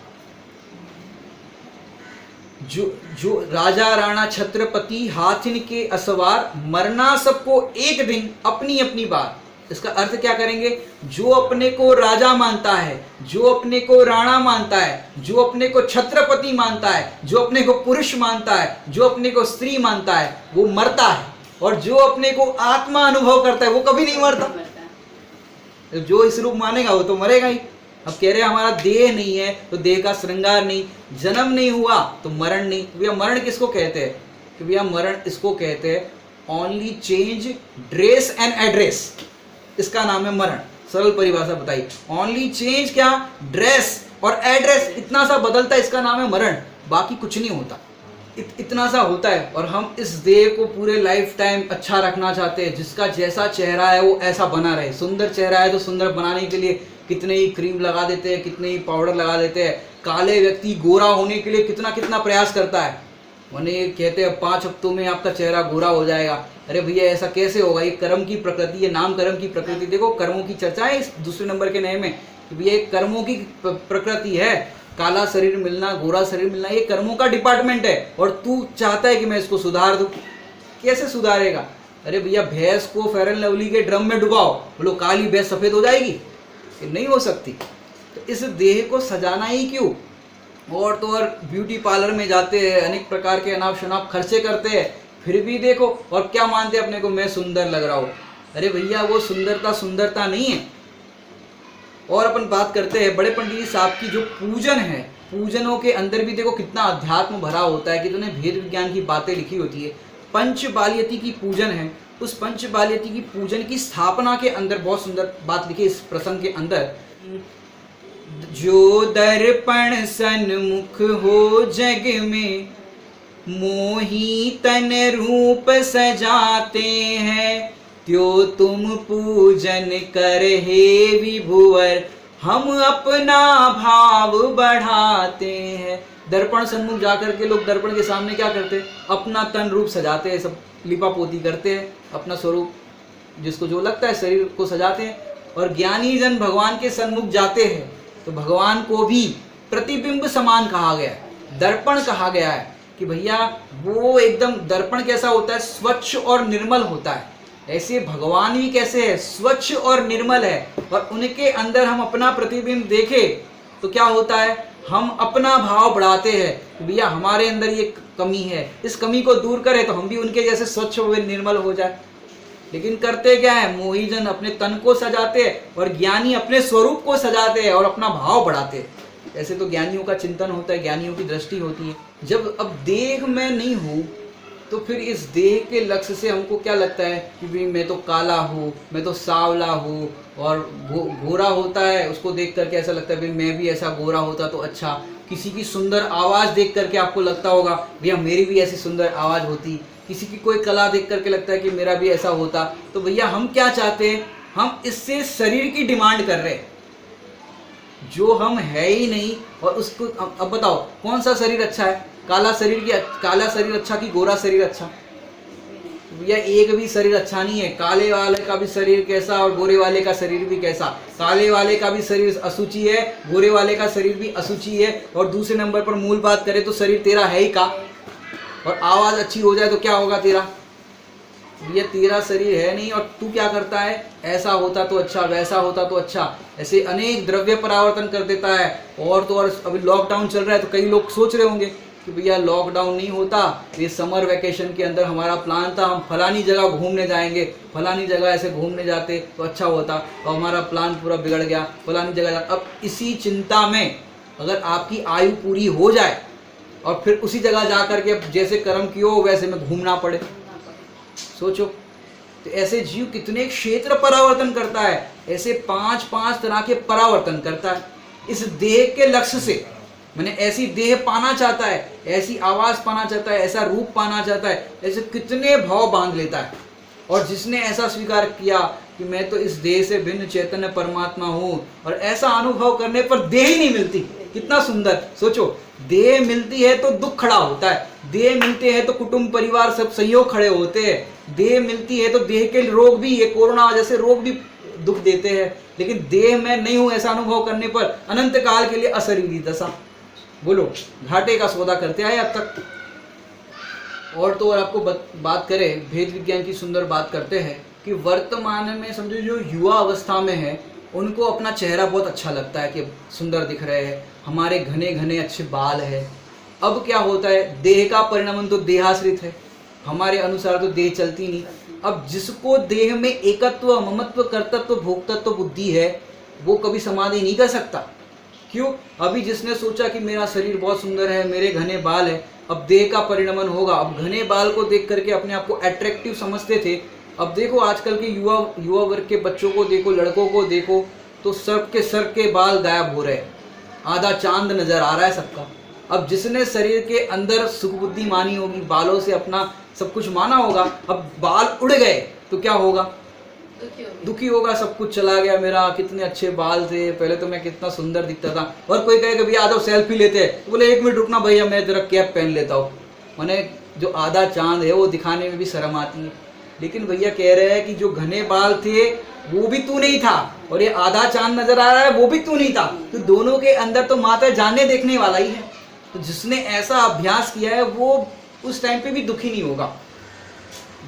जो राजा राणा छत्रपति हाथिन के असवार, मरना सबको एक दिन अपनी अपनी बार। इसका अर्थ क्या करेंगे? जो अपने को राजा मानता है, जो अपने को राणा मानता है, जो अपने को छत्रपति मानता है, जो अपने को पुरुष मानता है, जो अपने को स्त्री मानता है, वो मरता है। और जो अपने को आत्मा अनुभव करता है वो कभी नहीं मरता। जो इस रूप मानेगा वो तो मरेगा ही। अब कह रहे हैं हमारा देह नहीं है तो देह का श्रृंगार नहीं, जन्म नहीं हुआ तो मरण नहीं। भैया मरण किसको कहते हैं? कि भैया मरण इसको कहते हैं only change dress and address, इसका नाम है मरण। सरल परिभाषा बताई, ओनली चेंज क्या? ड्रेस और एड्रेस, इतना सा बदलता है, इसका नाम है मरण। बाकी कुछ नहीं होता, इतना सा होता है। और हम इस देह को पूरे लाइफ टाइम अच्छा रखना चाहते हैं, जिसका जैसा चेहरा है वो ऐसा बना रहे। सुंदर चेहरा है तो सुंदर बनाने के लिए कितने ही क्रीम लगा देते हैं, कितने ही पाउडर लगा देते हैं। काले व्यक्ति गोरा होने के लिए कितना कितना प्रयास करता है। मैंने कहते हैं 5 हफ्तों में आपका चेहरा गोरा हो जाएगा। अरे भैया ऐसा कैसे होगा? ये कर्म की प्रकृति, ये नाम कर्म की प्रकृति। देखो कर्मों की चर्चा है इस दूसरे नंबर के नए में कि भैया ये कर्मों की प्रकृति है। काला शरीर मिलना, गोरा शरीर मिलना, ये कर्मों का डिपार्टमेंट है। और तू चाहता है कि मैं इसको सुधार दूं। कैसे सुधारेगा? अरे भैया, भैंस को फेयर एंड लवली के ड्रम में डुबाओ, बोलो काली भैंस सफेद हो जाएगी? ये नहीं हो सकती। तो इस देह को सजाना ही क्यों? और तो और ब्यूटी पार्लर में जाते हैं, अनेक प्रकार के अनाप शनाप खर्चे करते हैं, फिर भी देखो और क्या मानते हैं अपने को, मैं सुंदर लग रहा हूँ। अरे भैया, वो सुंदरता नहीं है। और अपन बात करते हैं बड़े पंडित जी साहब की जो पूजन है, पूजनों के अंदर भी देखो कितना अध्यात्म भरा होता है, कितने भेद विज्ञान की बातें लिखी होती है। पंचबालियती की पूजन है, उस पंचबालियती की पूजन की स्थापना के अंदर बहुत सुंदर बात लिखी इस प्रसंग के अंदर। जो दर्पण सन्मुख हो जग में, मोही तन रूप सजाते हैं, त्यो तुम पूजन कर हे विभुवर, हम अपना भाव बढ़ाते हैं। दर्पण सन्मुख जाकर के लोग दर्पण के सामने क्या करते हैं? अपना तन रूप सजाते हैं, सब लिपा पोती करते हैं, अपना स्वरूप जिसको जो लगता है शरीर को सजाते हैं। और ज्ञानी जन भगवान के सन्मुख जाते हैं तो भगवान को भी प्रतिबिंब समान कहा गया है, दर्पण कहा गया है कि भैया वो एकदम दर्पण कैसा होता है? स्वच्छ और निर्मल होता है। ऐसे भगवान भी कैसे है? स्वच्छ और निर्मल है। और उनके अंदर हम अपना प्रतिबिंब देखें तो क्या होता है? हम अपना भाव बढ़ाते हैं। भैया हमारे अंदर ये कमी है, इस कमी को दूर करें तो हम भी उनके जैसे स्वच्छ व निर्मल हो जाए। लेकिन करते क्या है? मोही जन अपने तन को सजाते हैं और ज्ञानी अपने स्वरूप को सजाते हैं और अपना भाव बढ़ाते हैं। ऐसे तो ज्ञानियों का चिंतन होता है, ज्ञानियों की दृष्टि होती है। जब अब देह में नहीं हूँ तो फिर इस देह के लक्ष्य से हमको क्या लगता है कि भाई मैं तो काला हूँ, मैं तो सांवला हूँ, और गोरा होता है उसको देख करके ऐसा लगता है भाई मैं भी ऐसा गोरा होता तो अच्छा। किसी की सुंदर आवाज़ देख करके आपको लगता होगा भैया मेरी भी ऐसी सुंदर आवाज़ होती। किसी की कोई कला देख करके लगता है कि मेरा भी ऐसा होता। तो भैया हम क्या चाहते हैं? हम इससे शरीर की डिमांड कर रहे हैं जो हम है ही नहीं। और उसको अब बताओ कौन सा शरीर अच्छा है? काला शरीर अच्छा कि गोरा शरीर अच्छा? भैया एक भी शरीर अच्छा नहीं है। काले वाले का भी शरीर कैसा और गोरे वाले का शरीर भी कैसा। काले वाले का भी शरीर असुचि है, गोरे वाले का शरीर भी असुचि है। और दूसरे नंबर पर मूल बात करें तो शरीर तेरा है ही का। और आवाज़ अच्छी हो जाए तो क्या होगा तेरा? ये तेरा शरीर है नहीं और तू क्या करता है? ऐसा होता तो अच्छा, वैसा होता तो अच्छा, ऐसे अनेक द्रव्य परावर्तन कर देता है। और तो और अभी लॉकडाउन चल रहा है तो कई लोग सोच रहे होंगे कि भैया लॉकडाउन नहीं होता, ये समर वैकेशन के अंदर हमारा प्लान था हम फलानी जगह घूमने जाएंगे, फलानी जगह ऐसे घूमने जाते तो अच्छा होता, और हमारा प्लान पूरा बिगड़ गया, फलानी जगह अब इसी चिंता में अगर आपकी आयु पूरी हो जाए और फिर उसी जगह जा कर के जैसे कर्म किए हो वैसे में घूमना पड़े, सोचो। तो ऐसे जीव कितने क्षेत्र परावर्तन करता है, ऐसे पांच तरह के परावर्तन करता है इस देह के लक्ष्य से। मैंने ऐसी देह पाना चाहता है, ऐसी आवाज़ पाना चाहता है, ऐसा रूप पाना चाहता है, ऐसे कितने भाव बांध लेता है। और जिसने ऐसा स्वीकार किया कि मैं तो इस देह से भिन्न चैतन्य परमात्मा हूँ, और ऐसा अनुभव करने पर देह ही नहीं मिलती। कितना सुंदर सोचो, देह मिलती है तो दुख खड़ा होता है, देह मिलते हैं तो कुटुंब परिवार सब सहयोग खड़े होते हैं, देह मिलती है तो देह के रोग भी, ये कोरोना जैसे रोग भी दुख देते हैं। लेकिन देह में नहीं हूँ ऐसा अनुभव करने पर अनंत काल के लिए अशरीरी दशा। बोलो घाटे का सौदा करते आए अब तक। और तो और आपको बात करें, भेद विज्ञान की सुंदर बात करते हैं कि वर्तमान में समझो जो युवा अवस्था में है उनको अपना चेहरा बहुत अच्छा लगता है कि सुंदर दिख रहे हैं, हमारे घने घने अच्छे बाल है। अब क्या होता है, देह का परिणाम तो देहाश्रित है, हमारे अनुसार तो देह चलती नहीं। अब जिसको देह में एकत्व, ममत्व, कर्तत्व, भोक्तत्व बुद्धि है वो कभी समाधि नहीं कर सकता। क्यों? अभी जिसने सोचा कि मेरा शरीर बहुत सुंदर है, मेरे घने बाल है, अब देह का परिणमन होगा। अब घने बाल को देख करके अपने आप को अट्रैक्टिव समझते थे, अब देखो आजकल के युवा वर्ग के बच्चों को देखो, लड़कों को देखो, तो सर के बाल गायब हो रहे हैं, आधा चांद नजर आ रहा है सबका। अब जिसने शरीर के अंदर सुख बुद्धि मानी होगी, बालों से अपना सब कुछ माना होगा, अब बाल उड़ गए तो क्या होगा? दुखी होगा, सब कुछ चला गया मेरा, कितने अच्छे बाल थे, पहले तो मैं कितना सुंदर दिखता था। और कोई कहेगा भैया आधा सेल्फी लेते हैं, तो बोले 1 मिनट रुकना भैया मैं तेरा कैप पहन लेता हूँ। मैंने जो आधा चांद है वो दिखाने में भी शर्म आती है। लेकिन भैया कह रहे हैं कि जो घने बाल थे वो भी तू नहीं था, और ये आधा चांद नजर आ रहा है वो भी तू नहीं था। तो दोनों के अंदर तो मात्र जानने देखने वाला ही है। तो जिसने ऐसा अभ्यास किया है वो उस टाइम पे भी दुखी नहीं होगा।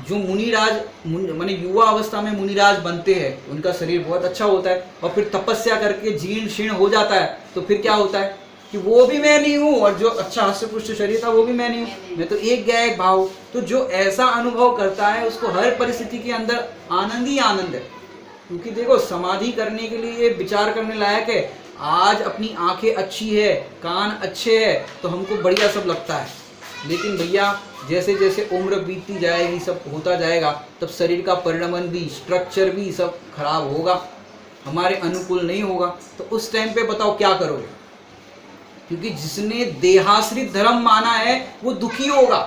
जो मुनिराज माने युवा अवस्था में मुनिराज बनते हैं, उनका शरीर बहुत अच्छा होता है, और फिर तपस्या करके जीर्ण शीर्ण हो जाता है, तो फिर क्या होता है कि वो भी मैं नहीं हूँ, और जो अच्छा हस्त पुष्ट शरीर था वो भी मैं नहीं हूँ, मैं तो एक गया एक भाव। तो जो ऐसा अनुभव करता है उसको हर परिस्थिति के अंदर आनंद ही आनंद है। क्योंकि देखो, समाधि करने के लिए विचार करने लायक है। आज अपनी आंखें अच्छी है, कान अच्छे है, तो हमको बढ़िया सब लगता है। लेकिन भैया जैसे जैसे उम्र बीतती जाएगी, सब होता जाएगा, तब शरीर का परिणमन भी, स्ट्रक्चर भी सब खराब होगा, हमारे अनुकूल नहीं होगा। तो उस टाइम पे बताओ क्या करोगे? क्योंकि जिसने देहाश्रित धर्म माना है वो दुखी होगा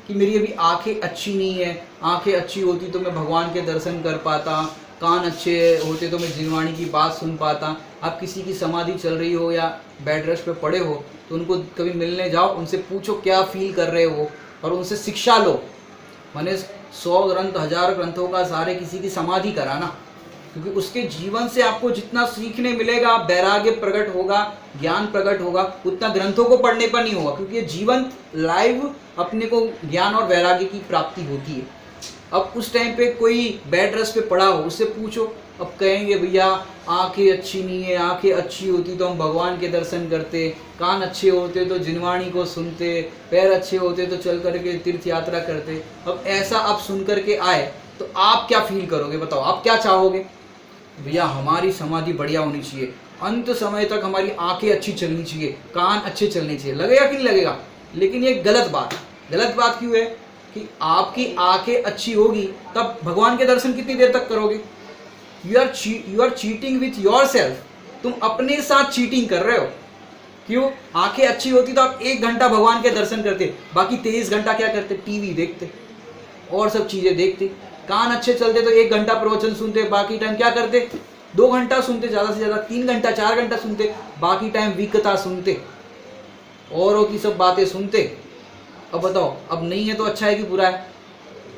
कि मेरी अभी आंखें अच्छी नहीं है, आंखें अच्छी होती तो मैं भगवान के दर्शन कर पाता, कान अच्छे होते तो मैं जिनवाणी की बात सुन पाता। आप किसी की समाधि चल रही हो या बेड रेस्ट पे पड़े हो तो उनको कभी मिलने जाओ, उनसे पूछो क्या फील कर रहे हो, और उनसे शिक्षा लो। माने 100 ग्रंथ 1000 ग्रंथों का सारे किसी की समाधि कराना, क्योंकि उसके जीवन से आपको जितना सीखने मिलेगा, वैराग्य प्रकट होगा, ज्ञान प्रकट होगा, उतना ग्रंथों को पढ़ने पर नहीं होगा। क्योंकि ये जीवन लाइव अपने को ज्ञान और वैराग्य की प्राप्ति होती है। अब उस टाइम पे कोई बेड रेस्ट पे पड़ा हो, उससे पूछो, अब कहेंगे भैया आंखें अच्छी नहीं है, आंखें अच्छी होती तो हम भगवान के दर्शन करते, कान अच्छे होते तो जिनवाणी को सुनते, पैर अच्छे होते तो चल करके तीर्थ यात्रा करते। अब ऐसा आप सुन करके आए तो आप क्या फील करोगे? बताओ, आप क्या चाहोगे? भैया हमारी समाधि बढ़िया होनी चाहिए, अंत समय तक हमारी आंखें अच्छी चलनी चाहिए, कान अच्छे चलने चाहिए। लगेगा कि नहीं लगेगा? लेकिन ये गलत बात क्यों है कि आपकी आंखें अच्छी होगी तब भगवान के दर्शन कितनी देर तक करोगे? You are cheating with yourself. तुम अपने साथ चीटिंग कर रहे हो। क्यों? आंखें अच्छी होती तो आप 1 घंटा भगवान के दर्शन करते, बाकी 23 घंटा क्या करते? टीवी देखते और सब चीजें देखते। कान अच्छे चलते तो 1 घंटा प्रवचन सुनते, बाकी टाइम क्या करते? 2 घंटा सुनते, ज्यादा से ज्यादा 3 घंटा 4 घंटा सुनते, बाकी टाइम विकता सुनते, औरों की सब बातें सुनते। अब बताओ, अब नहीं है तो अच्छा है कि बुरा है?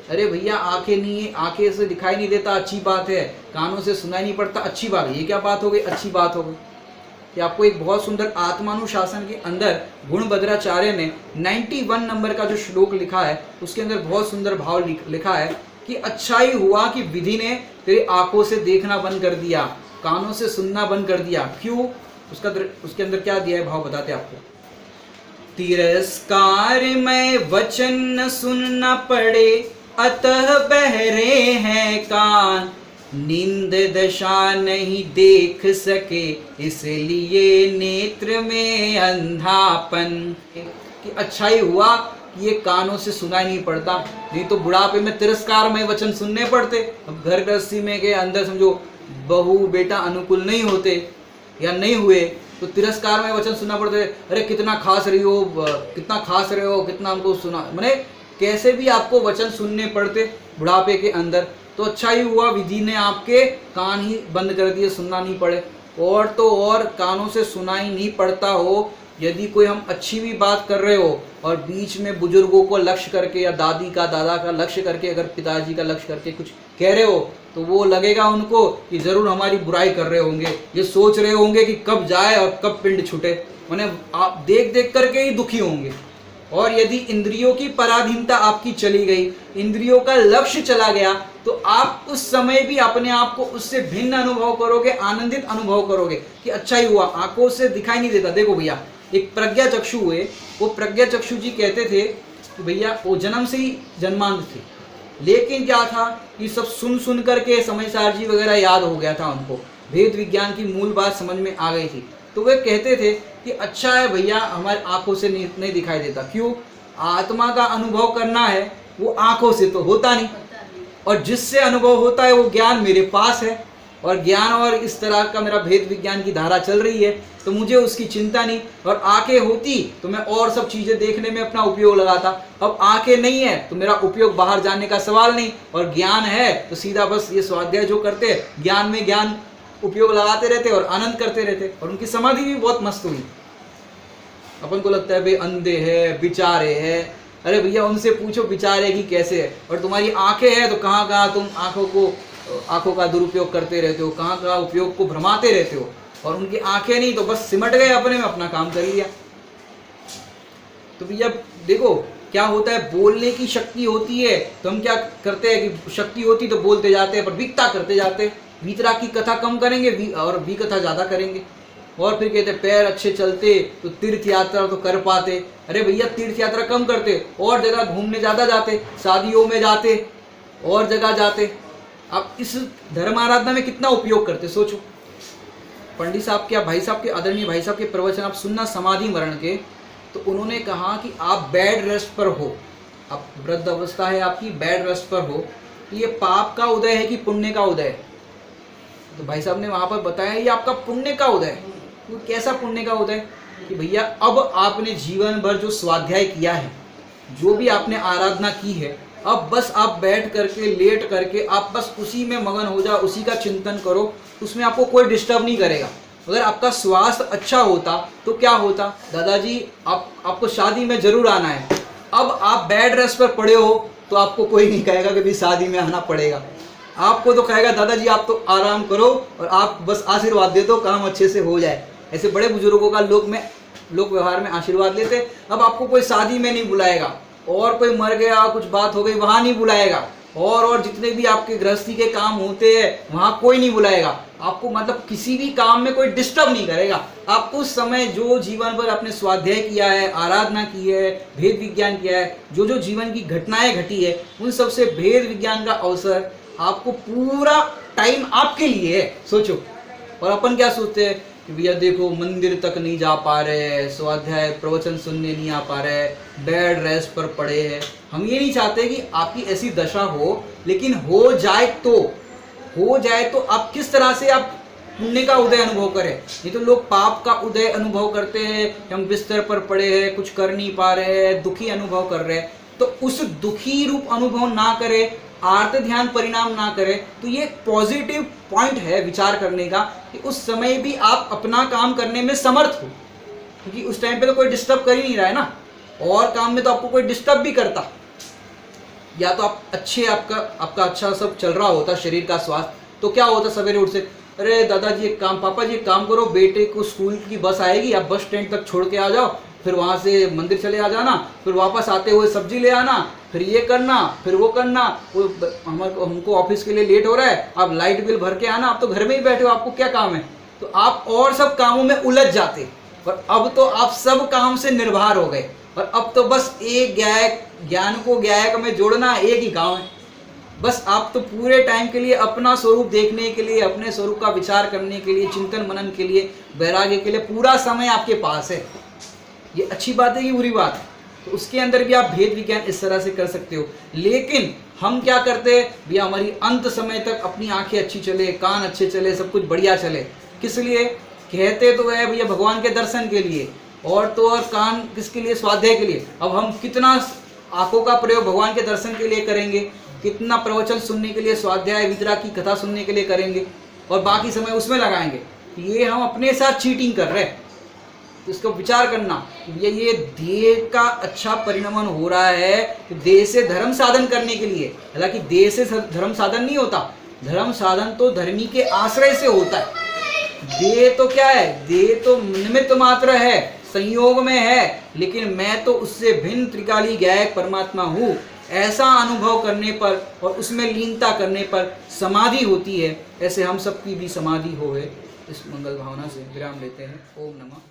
अरे भैया आंखें नहीं है, आंखें से दिखाई नहीं देता, अच्छी बात है, कानों से सुनाई नहीं पड़ता, अच्छी बात है। ये क्या बात हो गई? अच्छी बात हो गई कि आपको एक बहुत सुंदर आत्मानुशासन के अंदर गुणभद्राचार्य ने 91 नंबर का जो श्लोक लिखा है, उसके अंदर बहुत सुंदर भाव लिखा है कि अच्छा ही हुआ कि विधि ने तेरी आंखों से देखना बंद कर दिया, कानों से सुनना बंद कर दिया। क्यों? उसके अंदर क्या दिया है भाव, बताते आपको। तिरस्कार में वचन न सुनना पड़े, अतः बहरे हैं कान, नींद दशा नहीं देख सके, इसलिए नेत्र में अंधापन। कि अच्छा ही हुआ कि ये कानों से सुनाई नहीं पड़ता, नहीं तो बुढ़ापे में तिरस्कार में वचन सुनने पड़ते। अब घर गृहस्थी में के अंदर समझो बहू बेटा अनुकूल नहीं होते या नहीं हुए तो तिरस्कार में वचन सुनना पड़ते। अरे कितना खास रही हो, कितना खास रहे हो, कितना हमको सुना, माने कैसे भी आपको वचन सुनने पड़ते बुढ़ापे के अंदर। तो अच्छा ही हुआ विधि ने आपके कान ही बंद कर दिए, सुनना नहीं पड़े। और तो और कानों से सुनाई नहीं पड़ता हो, यदि कोई हम अच्छी भी बात कर रहे हो और बीच में बुजुर्गों को लक्ष्य करके या दादी का दादा का लक्ष्य करके अगर पिताजी का लक्ष्य करके कुछ कह रहे हो तो वो लगेगा उनको कि जरूर हमारी बुराई कर रहे होंगे, ये सोच रहे होंगे कि कब जाए और कब पिंड छूटे, माने आप देख देख करके ही दुखी होंगे। और यदि इंद्रियों की पराधीनता आपकी चली गई, इंद्रियों का लक्ष्य चला गया, तो आप उस समय भी अपने आप को उससे भिन्न अनुभव करोगे, आनंदित अनुभव करोगे कि अच्छा ही हुआ, आंखों से दिखाई नहीं देता। देखो भैया, एक प्रज्ञा चक्षु हुए, वो प्रज्ञा चक्षु जी कहते थे कि भैया वो जन्म से ही जन्मांध थे, लेकिन क्या था कि सब सुन सुन करके समयसार जी वगैरह याद हो गया था उनको, भेद विज्ञान की मूल बात समझ में आ गई थी। तो वे कहते थे कि अच्छा है भैया हमारी आंखों से नहीं दिखाई देता। क्यों? आत्मा का अनुभव करना है वो आंखों से तो होता नहीं, और जिससे अनुभव होता है वो ज्ञान मेरे पास है, और ज्ञान और इस तरह का मेरा भेद विज्ञान की धारा चल रही है, तो मुझे उसकी चिंता नहीं। और आंखें होती तो मैं और सब चीजें देखने में अपना उपयोग लगाता। अब आंखें नहीं है तो मेरा उपयोग बाहर जाने का सवाल नहीं, और ज्ञान है तो सीधा बस ये स्वाध्याय जो करते हैं ज्ञान में ज्ञान उपयोग लगाते रहते और आनंद करते रहते। और उनकी समाधि भी बहुत मस्त हुई। अपन को लगता है भाई अंधे है, बिचारे है, अरे भैया उनसे पूछो बिचारे की कैसे है। और तुम्हारी आंखें हैं तो कहाँ कहाँ तुम आंखों को आंखों का दुरुपयोग करते रहते हो, कहाँ का उपयोग को भ्रमाते रहते हो, और उनकी आंखें नहीं तो बस सिमट गए अपने में, अपना काम कर लिया। तो भैया देखो क्या होता है, बोलने की शक्ति होती है तो हम क्या करते हैं कि शक्ति होती तो बोलते जाते हैं, पर विकता करते जाते हैं। वीतरा की कथा कम करेंगे और विकथा ज़्यादा करेंगे। और फिर कहते पैर अच्छे चलते तो तीर्थ यात्रा तो कर पाते। अरे भैया तीर्थ यात्रा कम करते और जगह घूमने ज़्यादा जाते, शादियों में जाते और जगह जाते। आप इस धर्म आराधना में कितना उपयोग करते सोचो। पंडित साहब के, भाई साहब के, आदरणीय भाई साहब के प्रवचन आप सुनना समाधि मरण के, तो उन्होंने कहा कि आप बेड रेस्ट पर हो, आप वृद्ध अवस्था है आपकी, बेड रेस्ट पर हो, तो ये पाप का उदय है कि पुण्य का उदय है? तो भाई साहब ने वहां पर बताया ये आपका पुण्य का उदय है। तो कैसा पुण्य का उदय? कि भैया अब आपने जीवन भर जो स्वाध्याय किया है, जो भी आपने आराधना की है, अब बस आप बैठ करके, लेट करके आप बस उसी में मगन हो जाओ, उसी का चिंतन करो, उसमें आपको कोई डिस्टर्ब नहीं करेगा। अगर आपका स्वास्थ्य अच्छा होता तो क्या होता, दादाजी आपको शादी में जरूर आना है, अब आप बेड रेस्ट पर पड़े हो तो आपको कोई नहीं कहेगा कि भी शादी में आना पड़ेगा। आपको तो कहेगा दादाजी आप तो आराम करो और आप बस आशीर्वाद दे दो, काम अच्छे से हो जाए। ऐसे बड़े बुजुर्गों का लोक व्यवहार में आशीर्वाद लेते। अब आपको कोई शादी में नहीं बुलाएगा, और कोई मर गया, कुछ बात हो गई, वहाँ नहीं बुलाएगा, और जितने भी आपके गृहस्थी के काम होते हैं वहाँ कोई नहीं बुलाएगा आपको। मतलब किसी भी काम में कोई डिस्टर्ब नहीं करेगा। आप उस समय जो जीवन भर आपने स्वाध्याय किया है, आराधना की है, भेद विज्ञान किया है, जो जो जीवन की घटनाएं घटी है, उन सब से भेद विज्ञान का अवसर आपको, पूरा टाइम आपके लिए है। सोचो। और अपन क्या सोचते हैं कि भैया देखो मंदिर तक नहीं जा पा रहे, स्वाध्याय प्रवचन सुनने नहीं आ पा रहे, बेड रेस्ट पर पड़े हैं। हम ये नहीं चाहते कि आपकी ऐसी दशा हो, लेकिन हो जाए तो आप किस तरह से आप पुण्य का उदय अनुभव करें। नहीं तो लोग पाप का उदय अनुभव करते हैं, हम बिस्तर पर पड़े हैं, कुछ कर नहीं पा रहे हैं, दुखी अनुभव कर रहे हैं। तो उस दुखी रूप अनुभव ना करें, आर्त ध्यान परिणाम ना करें, तो ये पॉजिटिव पॉइंट है विचार करने का कि उस समय भी आप अपना काम करने में समर्थ हो, क्योंकि उस टाइम पे तो कोई डिस्टर्ब कर ही नहीं रहा है ना। और काम में तो आपको कोई डिस्टर्ब भी करता, या तो आप अच्छे, आपका अच्छा सब चल रहा होता, शरीर का स्वास्थ्य, तो क्या होता, सवेरे उठ से अरे दादाजी एक काम, पापा जी एक काम करो, बेटे को स्कूल की बस आएगी, आप बस स्टैंड तक छोड़ के आ जाओ, फिर वहाँ से मंदिर चले आ जाना, फिर वापस आते हुए सब्जी ले आना, फिर ये करना, फिर वो करना, वो हमको ऑफिस के लिए लेट हो रहा है, आप लाइट बिल भर के आना, आप तो घर में ही बैठे हो, आपको क्या काम है। तो आप और सब कामों में उलझ जाते, और अब तो आप सब काम से निर्भर हो गए, और अब तो बस एक ज्ञान को ज्ञायक में जोड़ना एक ही काम है। बस आप तो पूरे टाइम के लिए अपना स्वरूप देखने के लिए, अपने स्वरूप का विचार करने के लिए, चिंतन मनन के लिए, वैराग्य के लिए पूरा समय आपके पास है। ये अच्छी बात है कि बुरी बात है? तो उसके अंदर भी आप भेद विज्ञान इस तरह से कर सकते हो। लेकिन हम क्या करते हैं भैया, हमारी अंत समय तक अपनी आंखें अच्छी चले, कान अच्छे चले, सब कुछ बढ़िया चले। किस लिए कहते तो है भैया, भगवान के दर्शन के लिए, और तो और कान किसके लिए, स्वाध्याय के लिए। अब हम कितना आंखों का प्रयोग भगवान के दर्शन के लिए करेंगे, कितना प्रवचन सुनने के लिए, स्वाध्याय विद्रा की कथा सुनने के लिए करेंगे, और बाकी समय उसमें लगाएंगे। ये हम अपने साथ चीटिंग कर रहे हैं। तो इसका विचार करना, ये देह का अच्छा परिणमन हो रहा है देह से धर्म साधन करने के लिए। हालांकि देह से धर्म साधन नहीं होता, धर्म साधन तो धर्मी के आश्रय से होता है। देह तो क्या है, देह तो निमित्त मात्र है, संयोग में है, लेकिन मैं तो उससे भिन्न त्रिकाली ज्ञायक परमात्मा हूँ। ऐसा अनुभव करने पर और उसमें लीनता करने पर समाधि होती है। ऐसे हम सबकी भी समाधि हो। इस मंगल भावना से विराम लेते हैं। ओम नमः।